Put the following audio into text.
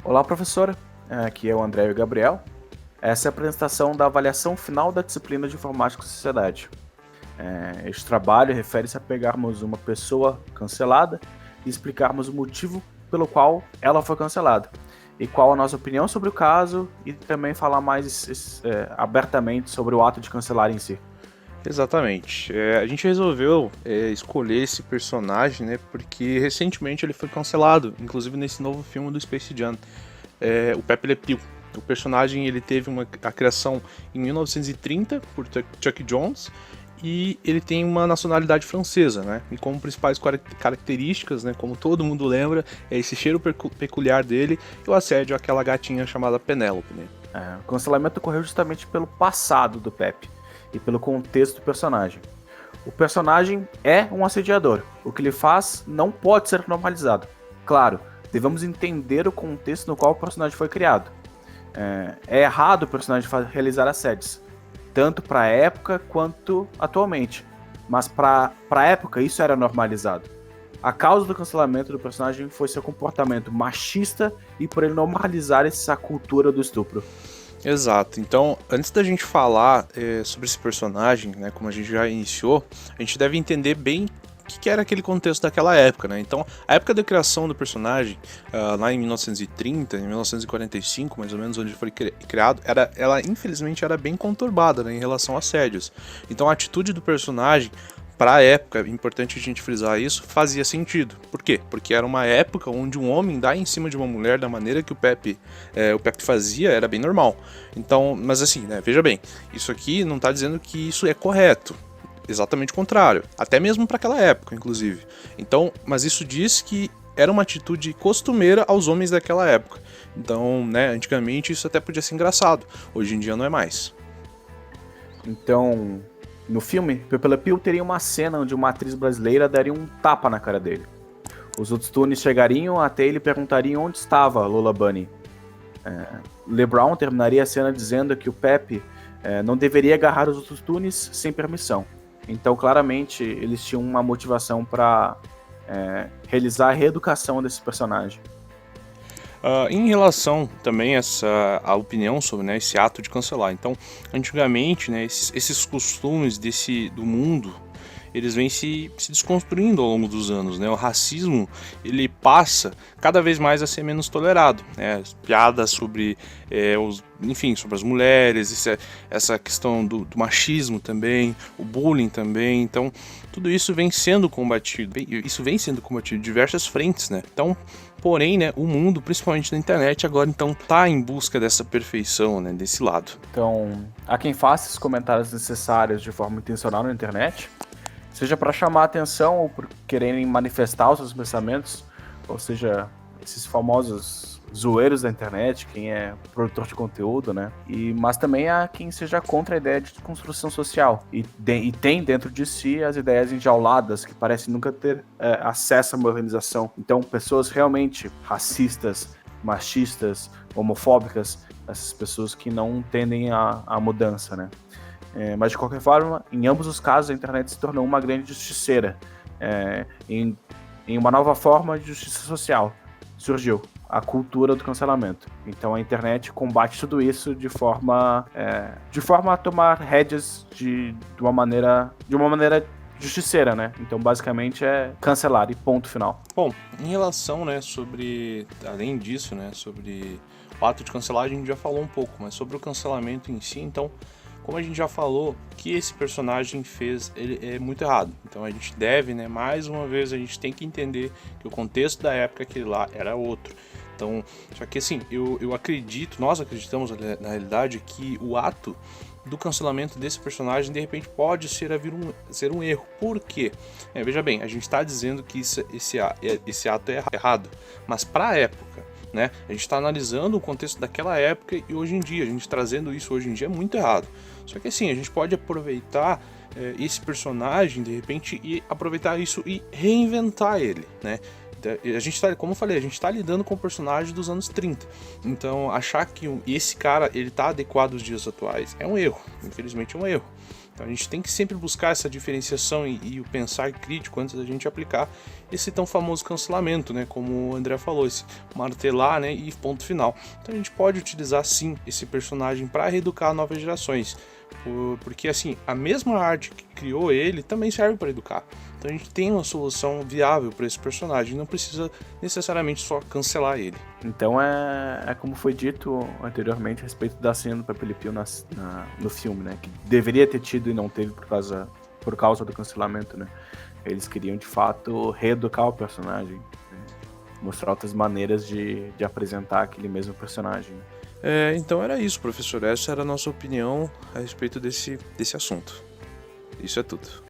Olá, professora. Aqui é o André e o Gabriel. Essa é a apresentação da avaliação final da disciplina de Informática e Sociedade. Este trabalho refere-se a pegarmos uma pessoa cancelada e explicarmos o motivo pelo qual ela foi cancelada e qual a nossa opinião sobre o caso e também falar mais abertamente sobre o ato de cancelar em si. Exatamente. A gente resolveu escolher esse personagem, né? Porque recentemente ele foi cancelado, inclusive nesse novo filme do Space Jam, o Pepe Le Pew. O personagem ele teve a criação em 1930 por Chuck Jones e ele tem uma nacionalidade francesa, né? E como principais características, né? Como todo mundo lembra, é esse cheiro peculiar dele e o assédio àquela gatinha chamada Penélope, né? O cancelamento ocorreu justamente pelo passado do Pepe e pelo contexto do personagem. O personagem é um assediador. O que ele faz não pode ser normalizado. Claro, devemos entender o contexto no qual o personagem foi criado. É errado o personagem realizar assédios, tanto para a época quanto atualmente. Mas para a época isso era normalizado. A causa do cancelamento do personagem foi seu comportamento machista e por ele normalizar essa cultura do estupro. Exato. Então, antes da gente falar sobre esse personagem, né, como a gente já iniciou, a gente deve entender bem o que era aquele contexto daquela época, né? Então, a época da criação do personagem, lá em 1930, em 1945, mais ou menos, onde ele foi criado, ela infelizmente era bem conturbada, né, em relação a assédios. Então, a atitude do personagem para a época, é importante a gente frisar isso, fazia sentido. Por quê? Porque era uma época onde um homem dar em cima de uma mulher da maneira que o Pepe fazia era bem normal. Então, mas assim, né, veja bem, isso aqui não está dizendo que isso é correto. Exatamente o contrário. Até mesmo para aquela época, inclusive. Então, mas isso diz que era uma atitude costumeira aos homens daquela época. Então, né, antigamente isso até podia ser engraçado. Hoje em dia não é mais. Então, no filme, Pepe Le Pew teria uma cena onde uma atriz brasileira daria um tapa na cara dele. Os outros Toonies chegariam até ele e perguntariam onde estava Lola Bunny. LeBron terminaria a cena dizendo que o Pepe não deveria agarrar os outros Toonies sem permissão. Então, claramente, eles tinham uma motivação para realizar a reeducação desse personagem. Em relação também a opinião sobre, né, esse ato de cancelar. Então, antigamente, né, esses costumes do mundo, eles vêm se desconstruindo ao longo dos anos, né? O racismo, ele passa cada vez mais a ser menos tolerado, né? Piadas sobre, sobre as mulheres, essa questão do machismo também, o bullying também. Então, tudo isso vem sendo combatido. Isso vem sendo combatido em diversas frentes, né? Então, porém, né, o mundo, principalmente na internet, agora então tá em busca dessa perfeição, né, desse lado. Então, há quem faça esses comentários necessários de forma intencional na internet, seja para chamar a atenção ou por quererem manifestar os seus pensamentos, ou seja, esses famosos zoeiros da internet, quem é produtor de conteúdo, né? Mas também há quem seja contra a ideia de construção social e tem dentro de si as ideias enjauladas que parecem nunca ter acesso a uma organização. Então, pessoas realmente racistas, machistas, homofóbicas, essas pessoas que não tendem à mudança, né? Mas de qualquer forma, em ambos os casos, a internet se tornou uma grande justiceira. Em uma nova forma de justiça social surgiu a cultura do cancelamento. Então a internet combate tudo isso de forma a tomar rédeas de uma maneira justiceira, né? Então basicamente é cancelar e ponto final. Bom, em relação, né, além disso, né, sobre o ato de cancelar, a gente já falou um pouco, mas sobre o cancelamento em si, então, como a gente já falou, o que esse personagem fez, ele é muito errado. Então a gente deve, né, mais uma vez, a gente tem que entender que o contexto da época aquele lá era outro. Então, só que assim, eu acredito, nós acreditamos na realidade que o ato do cancelamento desse personagem de repente pode ser um erro. Por quê? Veja bem, a gente está dizendo que esse ato é errado, mas para a época, né, a gente está analisando o contexto daquela época e hoje em dia, a gente trazendo isso hoje em dia é muito errado. Só que assim, a gente pode aproveitar esse personagem de repente e aproveitar isso e reinventar ele, né? A gente tá, como eu falei, a gente tá lidando com personagens dos anos 30. Então, achar que esse cara, ele tá adequado aos dias atuais é um erro. Infelizmente é um erro. Então a gente tem que sempre buscar essa diferenciação e o pensar crítico antes da gente aplicar esse tão famoso cancelamento, né? Como o André falou, esse martelar, né? E ponto final. Então a gente pode utilizar sim esse personagem para reeducar novas gerações. Porque assim, a mesma arte que criou ele também serve para educar. Então a gente tem uma solução viável para esse personagem, não precisa necessariamente só cancelar ele. Então é como foi dito anteriormente a respeito da cena do Pepe Le Pew no filme, né? Que deveria ter tido e não teve por causa do cancelamento, né? Eles queriam de fato reeducar o personagem, né? Mostrar outras maneiras de apresentar aquele mesmo personagem. Então era isso, professor. Essa era a nossa opinião a respeito desse assunto. Isso é tudo.